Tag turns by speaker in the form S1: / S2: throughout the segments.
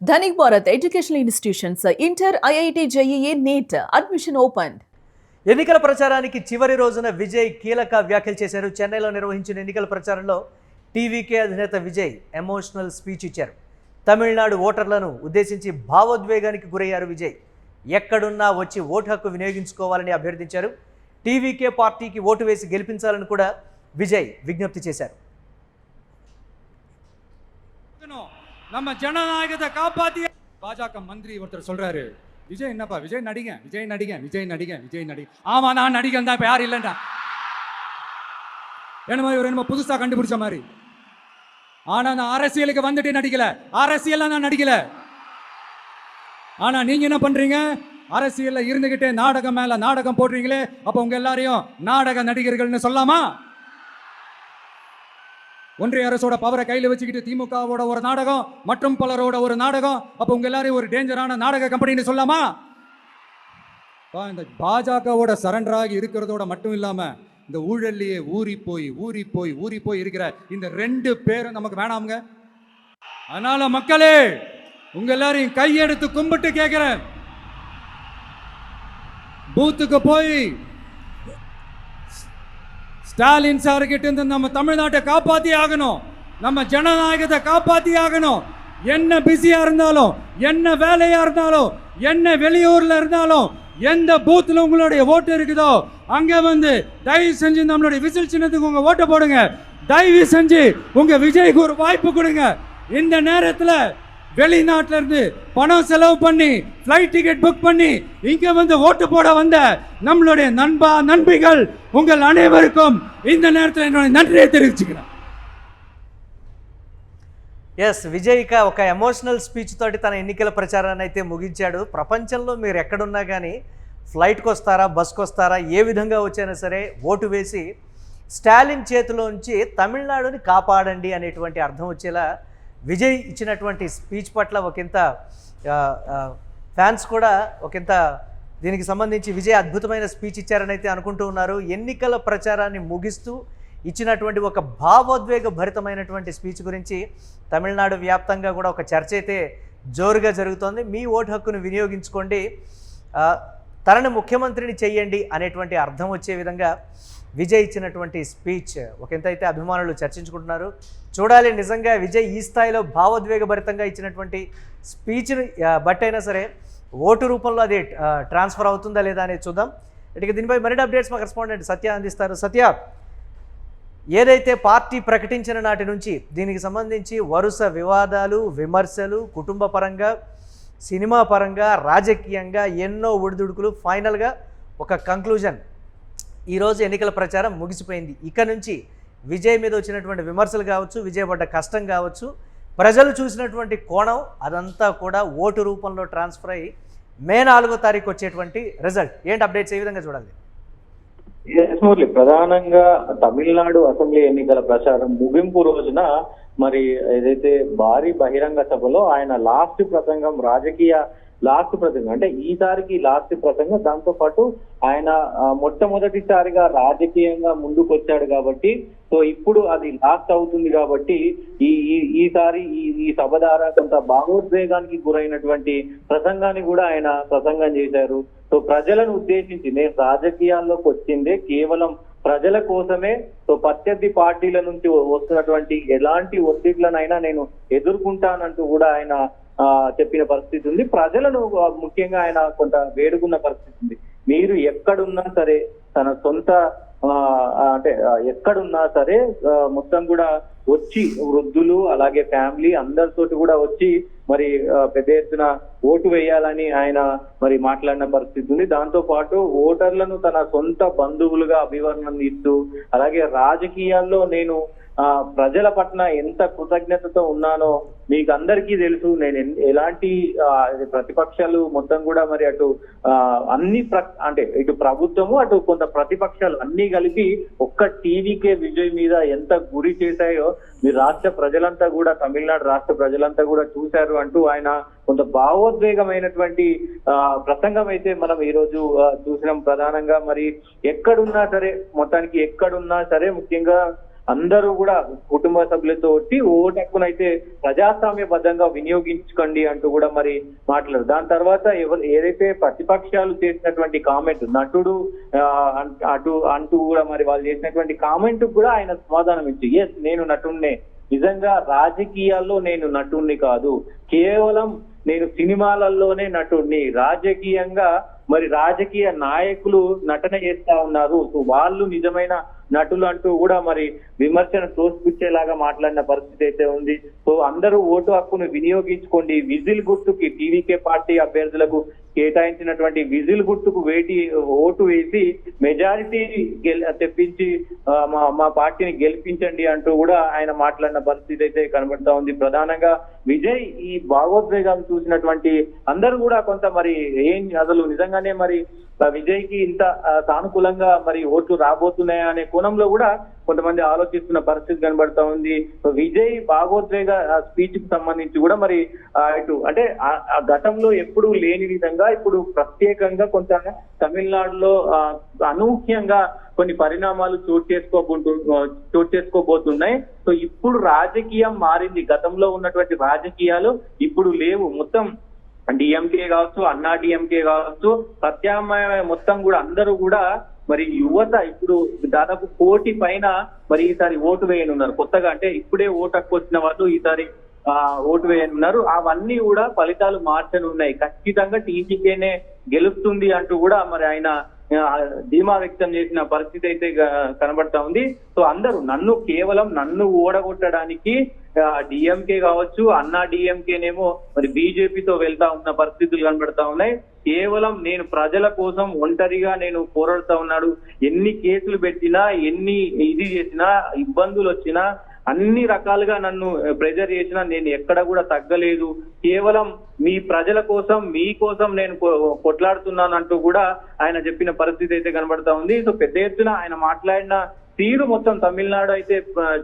S1: Dhanik Bharat Educational Institutions, Inter, IIT, JEE, NEET, admission opened.
S2: ఎన్నికల ప్రచారానికి చివరి రోజున విజయ్ కీలక వ్యాఖ్యలు చేశారు. చెన్నైలో నిర్వహించిన ఎన్నికల ప్రచారంలో టీవీకే అధినేత విజయ్ ఎమోషనల్ స్పీచ్ ఇచ్చారు. తమిళనాడు ఓటర్లను ఉద్దేశించి భావోద్వేగానికి గురయ్యారు విజయ్. ఎక్కడున్నా వచ్చి ఓటు హక్కు వినియోగించుకోవాలని అభ్యర్థించారు. టీవీకే పార్టీకి ఓటు వేసి గెలిపించాలని కూడా విజయ్ విజ్ఞప్తి చేశారు.
S3: நம்ம ஜனநாயகத்தை காப்பாத்திய பாஜக மந்திரி ஒருத்தர் சொல்றாரு, விஜய் என்னப்பா விஜய் நடிகன் விஜய் நடிகன் விஜய் நடிகன் விஜய் நடி. ஆமா நான் நடிகன் தான், இப்ப யாரும் இல்லைண்டா. என்ன மாதிரி ஒரு என்னமோ புதுசா கண்டுபிடிச்ச மாதிரி. ஆனா நான் அரசியலுக்கு வந்துட்டு நடிக்கல, அரசியல் நான் நடிக்கல. ஆனா நீங்க என்ன பண்றீங்க? அரசியல்ல இருந்துகிட்டே நாடகம் மேல நாடகம் போடுறீங்களே, அப்ப உங்க எல்லாரையும் நாடக நடிகர்கள்னு சொல்லலாமா? ஒன்றிய அரசோட பவரை கையில் வச்சுக்கிட்டு திமுகவோட ஒரு நாடகம் மற்றும் பலரோட ஒரு நாடகம், அப்போ உங்க எல்லாரையும் ஒரு டேஞ்சரான நாடக கம்பெனின்னு சொல்லாமா? இந்த பாஜகவோட சரண்டர் ஆகி இருக்கிறதோட மட்டும் இல்லாம இந்த ஊழல்லையே ஊறி போய் இருக்கிற இந்த ரெண்டு பேரும் நமக்கு வேணாமுங்க. அதனால மக்களே, உங்க எல்லாரையும் கையெடுத்து கும்பிட்டு கேட்கிறேன், பூத்துக்கு போய் ஸ்டாலின் சார் கிட்ட இருந்து நம்ம தமிழ்நாட்டை காப்பாத்தி ஆகணும், நம்ம ஜனநாயகத்தை காப்பாத்தி ஆகணும். என்ன பிஸியா இருந்தாலும், என்ன வேலையா இருந்தாலும், என்ன வெளியூர்ல இருந்தாலும், எந்த பூத்துல உங்களுடைய ஓட்டு இருக்குதோ அங்க வந்து தயவு செஞ்சு நம்மளுடைய விசில் சின்னத்துக்கு உங்க ஓட்டை போடுங்க. தயவு செஞ்சு உங்க விஜய்க்கு ஒரு வாய்ப்பு கொடுங்க. இந்த நேரத்தில் வெளிநாட்டில இருந்து பணம் செலவு பண்ணி ஃப்ளைட் டிக்கெட் புக் பண்ணி இங்க வந்து ஓட்டு போட வந்த நம்மளுடைய நண்பிகள் உங்கள் அனைவருக்கும் இந்த நேரத்தில் என்னுடைய நன்றியை தெரிவிச்சுக்கிறேன்.
S2: ఎస్ విజయ్క ఒక ఎమోషనల్ స్పీచ్ తోటి తన ఎన్నికల ప్రచారాన్ని అయితే ముగించాడు. ప్రపంచంలో మీరు ఎక్కడున్నా కానీ ఫ్లైట్కి వస్తారా, బస్కి వస్తారా, ఏ విధంగా వచ్చైనా సరే ఓటు వేసి స్టాలిన్ చేతిలోంచి తమిళనాడుని కాపాడండి అనేటువంటి అర్థం వచ్చేలా విజయ్ ఇచ్చినటువంటి స్పీచ్ పట్ల ఒకంత ఫ్యాన్స్ కూడా ఒకంత దీనికి సంబంధించి విజయ్ అద్భుతమైన స్పీచ్ ఇచ్చారని అయితే అనుకుంటూ ఉన్నారు. ఎన్నికల ప్రచారాన్ని ముగిస్తూ ఇచ్చినటువంటి ఒక భావోద్వేగ భరితమైనటువంటి స్పీచ్ గురించి తమిళనాడు వ్యాప్తంగా కూడా ఒక చర్చ అయితే జోరుగా జరుగుతోంది. మీ ఓటు హక్కును వినియోగించుకోండి, తనని ముఖ్యమంత్రిని చెయ్యండి అనేటువంటి అర్థం వచ్చే విధంగా విజయ్ ఇచ్చినటువంటి స్పీచ్ ఒకంత అయితే అభిమానులు చర్చించుకుంటున్నారు. చూడాలి నిజంగా విజయ్ ఈ స్థాయిలో భావోద్వేగభరితంగా ఇచ్చినటువంటి స్పీచ్ని బట్టైనా సరే ఓటు రూపంలో అది ట్రాన్స్ఫర్ అవుతుందా లేదా అనేది చూద్దాం. ఇక దీనిపై మరిన్ని అప్డేట్స్ మా కరెస్పాండెంట్ సత్య అందిస్తారు. సత్య, ఏదైతే పార్టీ ప్రకటించిన నాటి నుంచి దీనికి సంబంధించి వరుస వివాదాలు, విమర్శలు, కుటుంబ పరంగా, సినిమా పరంగా, రాజకీయంగా ఎన్నో ఒడిదుడుకులు, ఫైనల్గా ఒక కంక్లూజన్ ఈరోజు ఎన్నికల ప్రచారం ముగిసిపోయింది. ఇక నుంచి విజయ్ మీద వచ్చినటువంటి విమర్శలు కావచ్చు, విజయ్ పడ్డ కష్టం కావచ్చు, ప్రజలు చూసినటువంటి కోణం అదంతా కూడా ఓటు రూపంలో ట్రాన్స్ఫర్ అయ్యి మే 4వ తారీఖు వచ్చేటువంటి రిజల్ట్ ఏంటి, అప్డేట్స్ ఏ విధంగా చూడాలి?
S4: మురళి, ప్రధానంగా తమిళనాడు అసెంబ్లీ ఎన్నికల ప్రచారం ముగింపు రోజున మరి ఏదైతే భారీ బహిరంగ సభలో ఆయన లాస్ట్ ప్రసంగం, రాజకీయ లాస్ట్ ప్రసంగం అంటే ఈసారికి లాస్ట్ ప్రసంగం, దాంతో పాటు ఆయన మొట్టమొదటిసారిగా రాజకీయంగా ముందుకు వచ్చాడు కాబట్టి సో ఇప్పుడు అది లాస్ట్ అవుతుంది కాబట్టి ఈసారి ఈ సభ ద్వారా కొంత భావోద్వేగానికి గురైనటువంటి ప్రసంగాన్ని కూడా ఆయన ప్రసంగం చేశారు. సో ప్రజలను ఉద్దేశించి నేను రాజకీయాల్లోకి వచ్చిందే కేవలం ప్రజల కోసమే, సో ప్రత్యర్థి పార్టీల నుంచి వస్తున్నటువంటి ఎలాంటి ఒత్తిళ్లనైనా నేను ఎదుర్కొంటానంటూ కూడా ఆయన చెప్పిన పరిస్థితి ఉంది. ప్రజలను ముఖ్యంగా ఆయన కొంత వేడుకున్న పరిస్థితి ఉంది. మీరు ఎక్కడున్నా సరే, తన సొంత అంటే ఎక్కడున్నా సరే మొత్తం కూడా వచ్చి వృద్ధులు అలాగే ఫ్యామిలీ అందరితోటి కూడా వచ్చి మరి పెద్ద ఎత్తున ఓటు వేయాలని ఆయన మరి మాట్లాడిన పరిస్థితి ఉంది. దాంతో పాటు ఓటర్లను తన సొంత బంధువులుగా అభివర్ణిస్తూ అలాగే రాజకీయాల్లో నేను ప్రజల పట్ల ఎంత కృతజ్ఞతతో ఉన్నానో మీకు అందరికీ తెలుసు. నేను ఎలాంటి ప్రతిపక్షాలు మొత్తం కూడా మరి అటు అన్ని అంటే ఇటు ప్రభుత్వము అటు కొంత ప్రతిపక్షాలు అన్ని కలిపి ఒక్క టీవీకే విజయ్ మీద ఎంత గురి చేశాయో మీరు రాష్ట్ర ప్రజలంతా కూడా, తమిళనాడు రాష్ట్ర ప్రజలంతా కూడా చూశారు అంటూ ఆయన కొంత భావోద్వేగమైనటువంటి ప్రసంగం అయితే మనం ఈ రోజు చూసినాం. ప్రధానంగా మరి ఎక్కడున్నా సరే, మొత్తానికి ఎక్కడున్నా సరే ముఖ్యంగా అందరూ కూడా కుటుంబ సభ్యులతో వచ్చి ఓటు హక్కునైతే ప్రజాస్వామ్యబద్ధంగా వినియోగించుకోండి అంటూ కూడా మరి మాట్లాడారు. దాని తర్వాత ఏదైతే ప్రతిపక్షాలు చేసినటువంటి కామెంట్ నటుడు అంటూ కూడా మరి వాళ్ళు చేసినటువంటి కామెంట్ కూడా ఆయన సమాధానం ఇచ్చి, ఎస్ నేను నటుడినే, నిజంగా రాజకీయాల్లో నేను నటుడిని కాదు, కేవలం నేను సినిమాలలోనే నటుడిని, రాజకీయంగా మరి రాజకీయ నాయకులు నటన చేస్తా ఉన్నారు, సో వాళ్ళు నిజమైన నటులు అంటూ కూడా మరి విమర్శను తోసిపుచ్చేలాగా మాట్లాడిన పరిస్థితి అయితే ఉంది. సో అందరూ ఓటు హక్కును వినియోగించుకోండి, విజిల్ గుర్తుకి టీవీకే పార్టీ అభ్యర్థులకు కేటాయించినటువంటి విజిల్ గుర్తుకు ఓటు వేసి మెజారిటీ తెప్పించి మా పార్టీని గెలిపించండి అంటూ కూడా ఆయన మాట్లాడిన పరిస్థితి అయితే కనబడతా ఉంది. ప్రధానంగా విజయ్ ఈ భావోద్వేగం చూసినటువంటి అందరూ కూడా కొంత మరి అసలు నిజంగానే మరి విజయ్ కి ఇంత సానుకూలంగా మరి ఓట్లు రాబోతున్నాయా అనే కోణంలో కూడా కొంతమంది ఆలోచిస్తున్న పరిస్థితి కనబడతా ఉంది. విజయ్ భావోద్వేగ స్పీచ్ కి సంబంధించి కూడా మరి ఇటు అంటే ఆ గతంలో ఎప్పుడు లేని విధంగా ఇప్పుడు ప్రత్యేకంగా కొంత తమిళనాడులో అనూహ్యంగా కొన్ని పరిణామాలు చోటు చేసుకోబోతున్నాయి. సో ఇప్పుడు రాజకీయం మారింది, గతంలో ఉన్నటువంటి రాజకీయాలు ఇప్పుడు లేవు. మొత్తం డిఎంకే కావచ్చు, అన్నా డిఎంకే కావచ్చు, ప్రత్యామ్నాయ మొత్తం కూడా అందరూ కూడా మరి యువత ఇప్పుడు దాదాపు 1 కోటి పైన మరి ఈసారి ఓటు వేయనున్నారు. కొత్తగా అంటే ఇప్పుడే ఓటు హక్కు వచ్చిన వాళ్ళు ఈసారి ఓటు వేయనున్నారు. అవన్నీ కూడా ఫలితాలు మార్చనున్నాయి. ఖచ్చితంగా టీడీపీనే గెలుస్తుంది అంటూ కూడా మరి ఆయన ధీమా వ్యక్తం చేసిన పరిస్థితి అయితే కనబడతా ఉంది. సో అందరూ కేవలం నన్ను ఓడగొట్టడానికి డిఎంకే కావచ్చు, అన్నా డిఎంకేనేమో మరి బీజేపీతో వెళ్తా ఉన్న పరిస్థితులు కనబడతా ఉన్నాయి. కేవలం నేను ప్రజల కోసం ఒంటరిగా నేను పోరాడుతా ఉన్నాడు, ఎన్ని కేసులు పెట్టినా, ఎన్ని ఇది చేసినా, ఇబ్బందులు వచ్చినా, అన్ని రకాలుగా నన్ను ప్రెజర్ చేసినా నేను ఎక్కడ కూడా తగ్గలేదు, కేవలం మీ ప్రజల కోసం మీకోసం నేను కొట్లాడుతున్నాను అంటూ కూడా ఆయన చెప్పిన పరిస్థితి అయితే కనబడతా ఉంది. సో పెద్ద ఎత్తున ఆయన మాట్లాడిన తీరు మొత్తం తమిళనాడు అయితే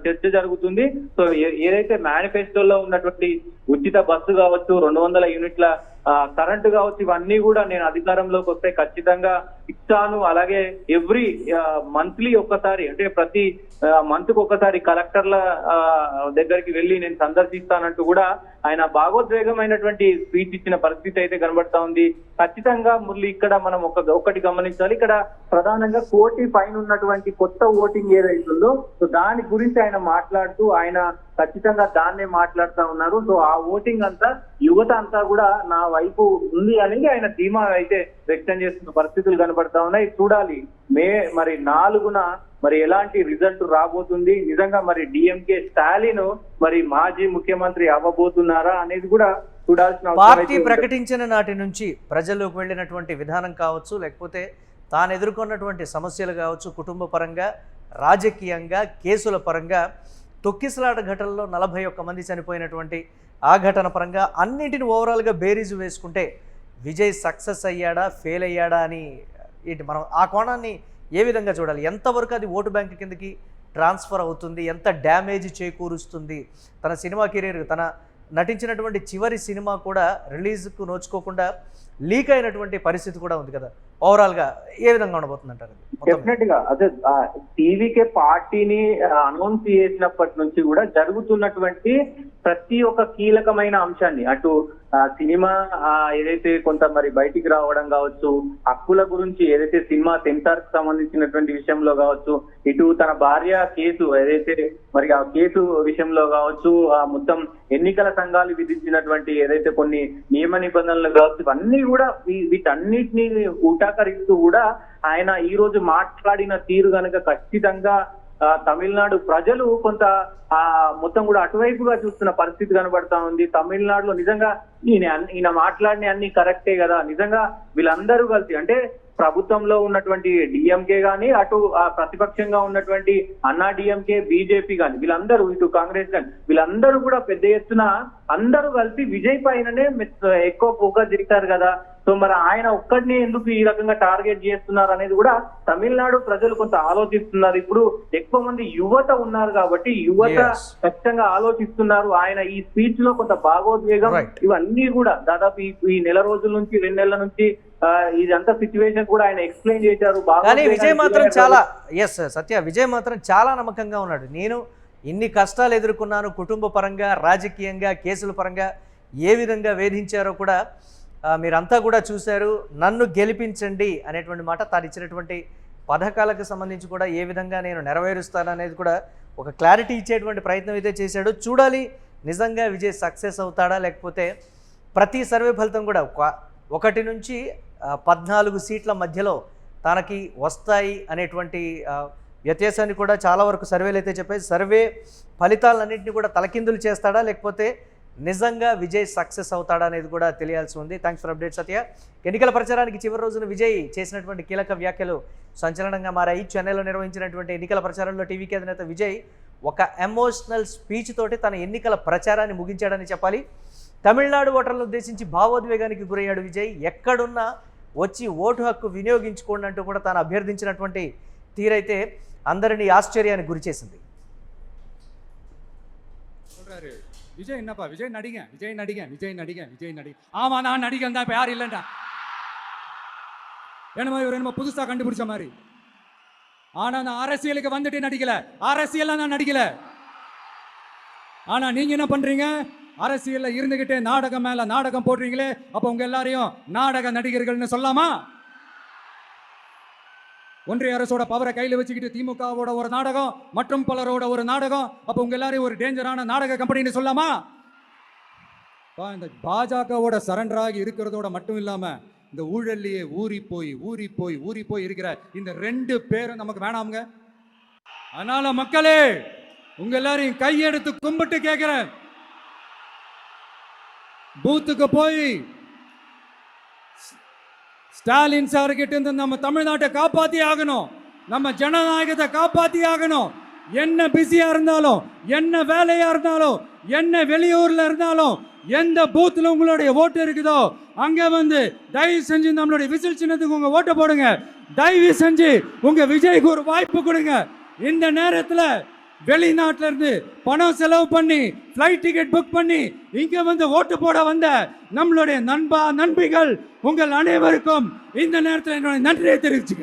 S4: చర్చ జరుగుతుంది. సో ఏదైతే మేనిఫెస్టోలో ఉన్నటువంటి ఉచిత బస్సు కావచ్చు, 200 యూనిట్ల కరెంటు కావచ్చు, ఇవన్నీ కూడా నేను అధికారంలోకి వస్తే ఖచ్చితంగా ఇస్తాను. అలాగే ఎవ్రీ మంత్లీ ఒక్కసారి అంటే ప్రతి మంత్ కు ఒకసారి కలెక్టర్ల దగ్గరికి వెళ్ళి నేను సందర్శిస్తానంటూ కూడా ఆయన భావోద్వేగమైనటువంటి స్పీచ్ ఇచ్చిన పరిస్థితి అయితే కనబడతా ఉంది. ఖచ్చితంగా మురళి ఇక్కడ మనం ఒకటి గమనించాలి. ఇక్కడ ప్రధానంగా 1 కోటి పైన ఉన్నటువంటి కొత్త ఓటింగ్ ఏదైతుందో సో దాని గురించి ఆయన మాట్లాడుతూ ఆయన ఖచ్చితంగా దాన్నే మాట్లాడుతూ ఉన్నారు. సో ఆ ఓటింగ్ అంతా యువత అంతా కూడా నా వైపు ఉంది అనేది ఆయన ధీమా అయితే వ్యక్తం చేస్తున్న పరిస్థితులు కనబడతా ఉన్నాయి. చూడాలి మరి 4న మరి ఎలాంటి రిజల్ట్ రాబోతుంది, నిజంగా మరి డిఎంకే స్టాలిన్ మరి మాజీ ముఖ్యమంత్రి అవ్వబోతున్నారా అనేది కూడా చూడాల్సిన
S2: పార్టీ ప్రకటించిన నాటి నుంచి ప్రజల్లోకి వెళ్ళినటువంటి విధానం కావచ్చు, లేకపోతే తాను ఎదుర్కొన్నటువంటి సమస్యలు కావచ్చు, కుటుంబ పరంగా, రాజకీయంగా, కేసుల పరంగా, తొక్కిసలాట ఘటనలో 41 మంది చనిపోయినటువంటి ఆ ఘటన పరంగా అన్నింటిని ఓవరాల్గా బేరీజు వేసుకుంటే విజయ్ సక్సెస్ అయ్యాడా, ఫెయిల్ అయ్యాడా అని మనం ఆ కోణాన్ని ఏ విధంగా చూడాలి? ఎంతవరకు అది ఓటు బ్యాంక్ కిందకి ట్రాన్స్ఫర్ అవుతుంది, ఎంత డ్యామేజ్ చేకూరుస్తుంది, తన సినిమా కెరీర్, తన నటించినటువంటి చివరి సినిమా కూడా రిలీజ్కు నోచుకోకుండా లీక్ అయినటువంటి పరిస్థితి కూడా ఉంది కదా. ఓవరాల్గా ఏ విధంగా ఉండబోతుంది అంటారు?
S4: డెఫినెట్ గా అదే టీవీకే పార్టీని అనౌన్స్ చేసినప్పటి నుంచి కూడా జరుగుతున్నటువంటి ప్రతి ఒక్క కీలకమైన అంశాన్ని అటు సినిమా ఏదైతే కొంత మరి బయటికి రావడం కావచ్చు, హక్కుల గురించి ఏదైతే సినిమా సెన్సార్ కి సంబంధించినటువంటి విషయంలో కావచ్చు, ఇటు తన భార్య కేసు ఏదైతే మరి ఆ కేసు విషయంలో కావచ్చు, ఆ మొత్తం ఎన్నికల సంఘాలు విధించినటువంటి ఏదైతే కొన్ని నియమ నిబంధనలు కావచ్చు, ఇవన్నీ కూడా వీటన్నిటిని ఊటాకరిస్తూ కూడా ఆయన ఈ రోజు మాట్లాడిన తీరు కనుక ఖచ్చితంగా తమిళనాడు ప్రజలు కొంత మొత్తం కూడా అటువైపుగా చూస్తున్న పరిస్థితి కనబడతా ఉంది. తమిళనాడులో నిజంగా ఈయన మాట్లాడిన అన్ని కరెక్టే కదా, నిజంగా వీళ్ళందరూ కలిసి అంటే ప్రభుత్వంలో ఉన్నటువంటి డిఎంకే గాని, అటు ప్రతిపక్షంగా ఉన్నటువంటి అన్నా డిఎంకే, బీజేపీ గాని, వీళ్ళందరూ ఇటు కాంగ్రెస్ గాని, వీళ్ళందరూ కూడా పెద్ద ఎత్తున అందరూ కలిసి విజయ్ పైననే ఎక్కువ ఫోకస్ చేశారు కదా. సో మరి ఆయన ఒక్కడిని ఎందుకు ఈ రకంగా టార్గెట్ చేస్తున్నారు అనేది కూడా తమిళనాడు ప్రజలు కొంత ఆలోచిస్తున్నారు. ఇప్పుడు ఎక్కువ మంది యువత ఉన్నారు కాబట్టి యువత
S2: Yes.
S4: ఖచ్చితంగా ఆలోచిస్తున్నారు. ఆయన ఈ స్పీచ్ లో కొంత భావోద్వేగం
S2: Right.
S4: ఇవన్నీ కూడా దాదాపు ఈ నెల రోజుల నుంచి 2 నెలల నుంచి ఇదంతా సిచ్యువేషన్ కూడా ఆయన ఎక్స్ప్లెయిన్ చేశారు.
S2: కానీ విజయ్ మాత్రం చాలా సత్య విజయ్ మాత్రం చాలా నమ్మకంగా ఉన్నాడు. నేను ఇన్ని కష్టాలు ఎదుర్కొన్నాను, కుటుంబ పరంగా, రాజకీయంగా, కేసుల పరంగా ఏ విధంగా వేధించారో కూడా మీరంతా కూడా చూశారు. నన్ను గెలిపించండి అనేటువంటి మాట తాను ఇచ్చినటువంటి పథకాలకు సంబంధించి కూడా ఏ విధంగా నేను నెరవేరుస్తాను అనేది కూడా ఒక క్లారిటీ ఇచ్చేటువంటి ప్రయత్నం అయితే చేశాడు. చూడాలి నిజంగా విజయ్ సక్సెస్ అవుతాడా, లేకపోతే ప్రతి సర్వే ఫలితం కూడా 1 నుంచి 14 సీట్ల మధ్యలో తనకి వస్తాయి అనేటువంటి వ్యత్యాసాన్ని కూడా చాలా వరకు సర్వేలు అయితే చెప్పాయి. సర్వే ఫలితాలన్నింటినీ కూడా తలకిందులు చేస్తాడా, లేకపోతే నిజంగా విజయ్ సక్సెస్ అవుతాడా అనేది కూడా తెలియాల్సి ఉంది. థ్యాంక్స్ ఫర్ అప్డేట్ సత్య. ఎన్నికల ప్రచారానికి చివరి రోజున విజయ్ చేసినటువంటి కీలక వ్యాఖ్యలు సంచలనంగా మారాయి. చెన్నైలో నిర్వహించినటువంటి ఎన్నికల ప్రచారంలో టీవీకి అధినేత విజయ్ ఒక ఎమోషనల్ స్పీచ్ తోటి తన ఎన్నికల ప్రచారాన్ని ముగించాడని చెప్పాలి. తమిళనాడు ఓటర్లను ఉద్దేశించి భావోద్వేగానికి గురయ్యాడు విజయ్. ఎక్కడున్నా వచ్చి ఓటు హక్కు వినియోగించుకోండి అంటూ కూడా తాను అభ్యర్థించినటువంటి తీరైతే అందరినీ ఆశ్చర్యానికి గురిచేసింది.
S3: விஜய் என்னப்பா விஜய் நடிகன் ஆமா நான் நடிகன் தான். இப்ப யாரும் இல்லைண்டா என்னமோ இவர் என்னமோ புதுசா கண்டுபிடிச்ச மாதிரி. ஆனா நான் அரசியலுக்கு வந்துட்டு நடிக்கல, அரசியல்ல நான் நடிக்கல. ஆனா நீங்க என்ன பண்றீங்க, அரசியல்ல இருந்துகிட்டே நாடகம் மேல நாடகம் போடுறீங்களே. அப்ப உங்க எல்லாரையும் நாடக நடிகர்கள்னு சொல்லலாமா? ஒன்றிய அரசோட பவரை கையில் வச்சுக்கிட்டு திமுகவோட ஒரு நாடகம் மற்றும் பலரோட ஒரு நாடகம். அப்போ உங்க எல்லாரையும் ஒரு டேஞ்சரான நாடக கம்பெனின்னு சொல்லாமா? இந்த பாஜகவோட சரண்டர் ஆகி இருக்கிறதோட மட்டும் இல்லாம இந்த ஊழல்லையே ஊறி போய் இருக்கிற இந்த 2 பேரும் நமக்கு வேணாமுங்க. அதனால மக்களே உங்க எல்லாரையும் கையெடுத்து கும்பிட்டு கேட்கிறேன், பூத்துக்கு போய் ஸ்டாலின் சார்கிட்ட இருந்து நம்ம தமிழ்நாட்டை காப்பாத்தி ஆகணும், நம்ம ஜனநாயகத்தை காப்பாத்தி ஆகணும். என்ன பிஸியா இருந்தாலும், என்ன வேலையா இருந்தாலும், என்ன வெளியூர்ல இருந்தாலும், எந்த பூத்துல உங்களுடைய ஓட்டு இருக்குதோ அங்க வந்து தயவு செஞ்சு நம்மளுடைய விசில் சின்னத்துக்கு உங்க ஓட்டை போடுங்க. தயவு செஞ்சு உங்க விஜய்க்கு ஒரு வாய்ப்பு கொடுங்க. இந்த நேரத்துல வெளிநாட்டில இருந்து பணம் செலவு பண்ணி ஃப்ளைட் டிக்கெட் புக் பண்ணி இங்க வந்து ஓட்டு போட வந்த நம்மளுடைய நண்பிகள் உங்கள் அனைவருக்கும் இந்த நேரத்தில் என்னுடைய நன்றியை தெரிவிச்சுக்கிறேன்.